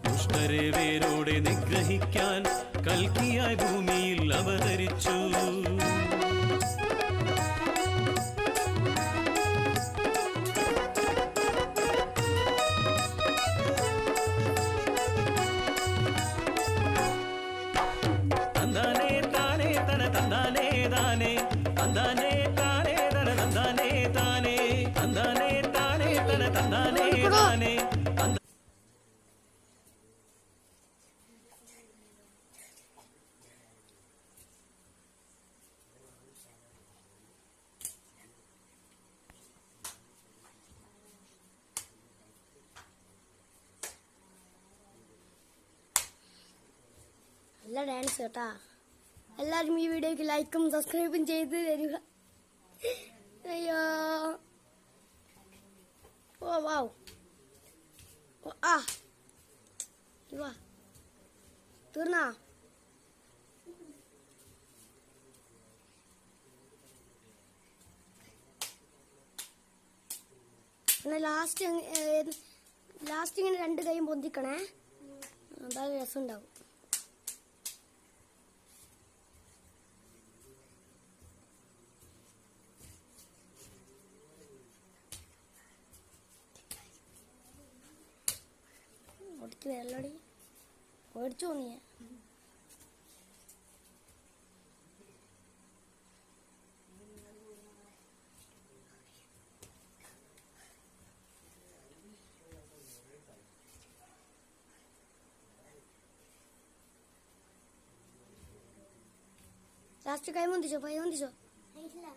ദുഷ്ടരെ വേരോടെ നിഗ്രഹിക്കാൻ കൽക്കിയായി ഭൂമിയിൽ അവതരിച്ചു. തന്താനേ താനേ തന തന്താനേ താനേ തന്താനേ താനേ തന തന്താനേ താനേ തന്താനേ താനേ തന തന്താനേ താനേ. നല്ല ഡാൻസ് കേട്ടാ. എല്ലാവരും ഈ വീഡിയോക്ക് ലൈക്കും സബ്സ്ക്രൈബും ചെയ്ത് തരിക. അയ്യോ ഓ വാവ് ആ വാ തീർന്നാ. പിന്നെ ലാസ്റ്റ് ഇങ്ങനെ 2 കൈയും പൊന്തിക്കണേ, അതായത് രസം ഉണ്ടാവും. ഒടിക്ക് വരലോടി ഓടിച്ചു തോന്നിയ ലാസ്റ്റ് കൈ പൊന്തിച്ചോ ഇല്ല.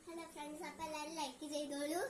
ഹലോ ഫ്രണ്ട്സ്, അപ്പോൾ എല്ലാവരും ലൈക്ക് ചെയ്തോളൂ.